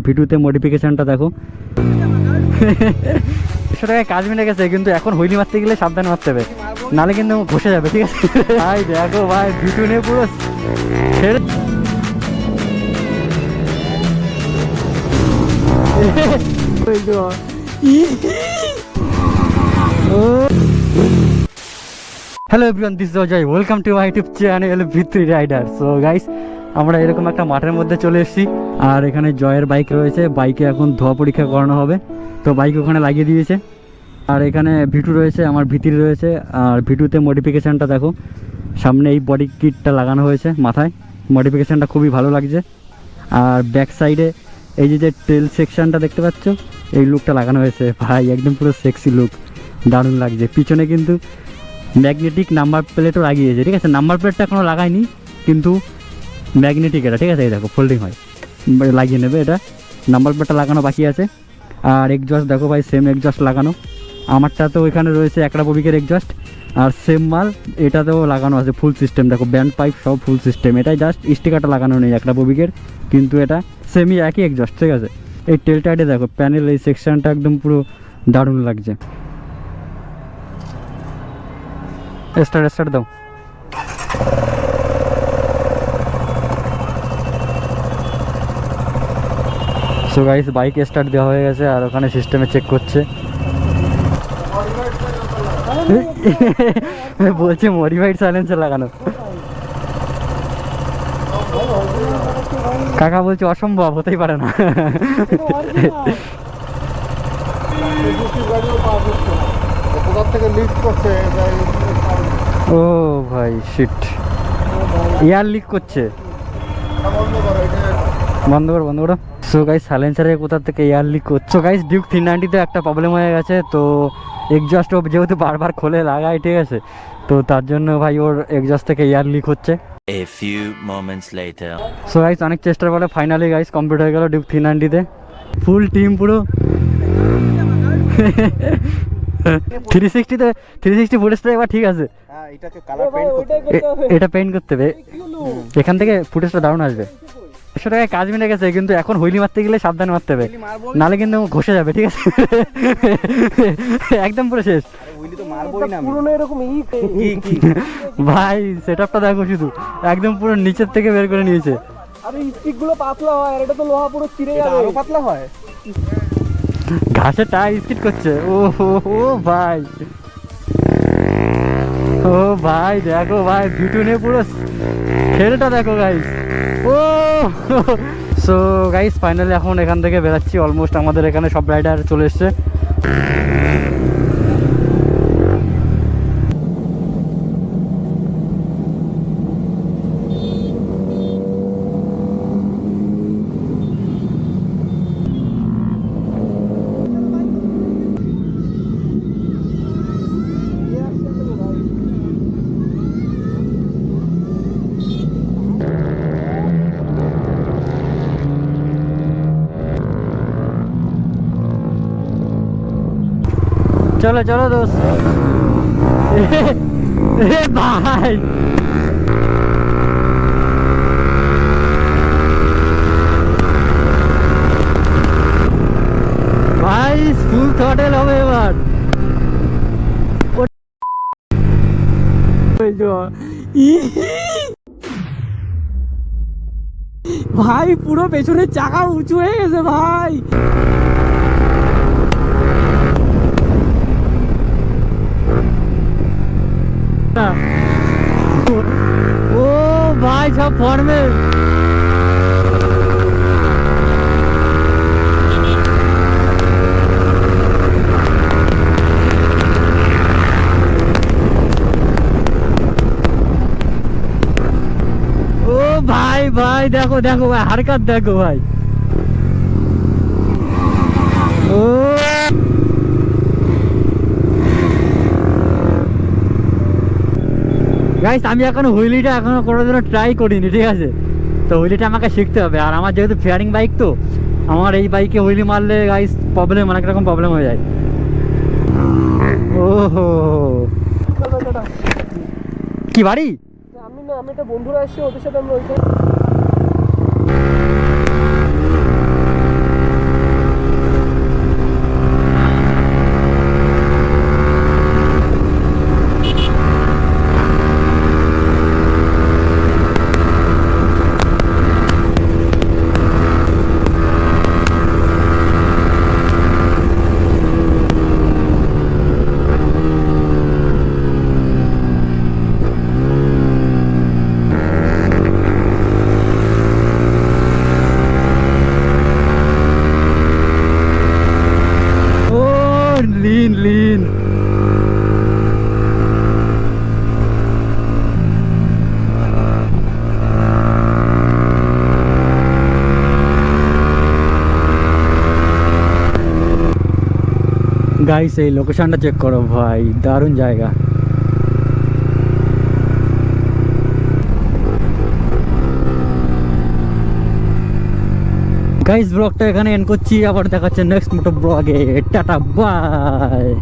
ভিডিওতে মডিফিকেশনটা দেখো। 100 টাকায় কাজ মিলে গেছে, কিন্তু এখন হুইলি মারতে গেলে সাবধানে মারতে হবে, নাহলে কিন্তু ঘষে যাবে, ঠিক আছে? ভাই দেখো ভাই, ভিডিও নিয়ে পুরো ছেড়ে hello everyone, this is Ajay, welcome to my YouTube channel V3 rider. So guys, আমরা এরকম একটা মাঠের মধ্যে চলে এসেছি, আর এখানে জয়ের বাইক রয়েছে। বাইকে এখন ধোয়া পরীক্ষা করানো হবে, তো বাইক ওখানে লাগিয়ে দিয়েছে। আর এখানে ভিটু রয়েছে, আমার ভিতরে রয়েছে। আর ভিটুতে মডিফিকেশানটা দেখো, সামনে এই বডি কিটটা লাগানো হয়েছে মাথায়, মডিফিকেশানটা খুবই ভালো লাগছে। আর ব্যাক সাইডে এই যে টেল সেকশনটা দেখতে পাচ্ছ, এই লুকটা লাগানো হয়েছে। ভাই একদম পুরো সেক্সি লুক, দারুণ লাগছে। পিছনে কিন্তু ম্যাগনেটিক নাম্বার প্লেটও লাগিয়েছে, ঠিক আছে? নাম্বার প্লেটটা এখনও লাগায়নি, কিন্তু ম্যাগনেটিক এটা, ঠিক আছে? এই দেখো ফোল্ডিং হয়, লাগিয়ে নেবে। এটা নাম্বার প্লেটটা লাগানো বাকি আছে। আর এক্সজস্ট দেখো ভাই, সেম এক্সজস্ট লাগানো। আমারটা তো ওইখানে রয়েছে একটা ববিকের এক্সজস্ট, আর সেম মাল এটাতেও লাগানো আছে ফুল সিস্টেম। দেখো ব্যান্ড পাইপ সব ফুল সিস্টেম। এটাই জাস্ট স্টিকারটা লাগানো নেই একটা ববিকের, কিন্তু এটা সেমই একই এক্সজস্ট, ঠিক আছে? এই টেলটাইটে দেখো প্যানেল, এই সেকশনটা একদম পুরো দারুণ লাগছে। স্টার্ট দাও। সো গাইস, বাইক স্টার্ট দেওয়া হয়ে গেছে, আর ওখানে সিস্টেমে চেক করছে। বলছে মডিফাইড সাইলেন্সার লাগানো। কাকা বলছে অসম্ভব, হতেই পারে না। ও ভাই শিট, এয়ার লিক করছে। বন্ধ করো। সো গাইস, সাইলেন্সারের কোথা থেকে এয়ার লিক করছে। সো গাইস, ডিউক 390-তে একটা প্রবলেম হয়ে গেছে। তো এক্সজস্ট যেহেতু বারবার খোলে লাগায়, ঠিক আছে? তো তার জন্য ভাই ওর এক্সজস্ট থেকে এয়ার লিক হচ্ছে। A few moments later. So guys, অনেক চেষ্টার পরে ফাইনালি গাইস কমপ্লিট হয়ে গেল ডিউক 390-তে। ফুল টিম পুরো 360 ফুটেজটা এবার ঠিক আছে। এটা পেইন্ট করতে হবে, এখান থেকে ফুটেজটা দারুণ আসবে। 100 টাকায় কাজ মিলে গেছে, কিন্তু এখন হুইলি মারতে গেলে সাবধানে মারতে হবে, নাহলে কিন্তু ঘষে যাবে, ঠিক আছে? একদম পুরো শেষ ভাই। সেটআপটা দেখো শুধু, একদম পুরো নিচের থেকে বের করে নিয়েছে। আরে স্টিক গুলো পাতলা হয়, আর এটা তো লোহা পুরো চিরে যাবে। আরো পাতলা হয়। ঘাসে টায়ার স্কিড করছে। ও ভাই, ও ভাই দেখো ভাই, ভিডিও নিয়ে পুরো ছেলেটা দেখো গাইস। ও সো গাইস, ফাইনালি এখন এখান থেকে বেরাচ্ছি। অলমোস্ট আমাদের এখানে সব রাইডার চলে এসছে। চলো দোস্ত। ভাই ভাই, ফুল থ্রটেল হবে এবার। ভাই পুরো পেছনের চাকা উঁচু হয়ে গেছে ভাই। ও ভাই, সব ফর্মে। ও ভাই দেখো ভাই, হারকাত দেখো ভাই। ও গাইস, আমি এখনো হুইলিটা কোনোদিনও ট্রাই করিনি, ঠিক আছে? তো হুইলিটা আমাকে শিখতে হবে। আর আমার যেহেতু ফেয়ারিং বাইক, তো আমার এই বাইকে হুইলি মারলে গাইস প্রবলেম, অনেক রকম প্রবলেম হয়ে যায়। ওহো, কি বাড়ি? আমি একটা বন্ধুরা এসছে, ওদের সাথে আমরা ওইখানে গাইস এই লোকেশনটা চেক করো ভাই, দারুণ জায়গা। গাইস ব্লগটা এখানে এন্ড করছি, আবার দেখাচ্ছে নেক্সট মোটো ব্লগে। Tata bye.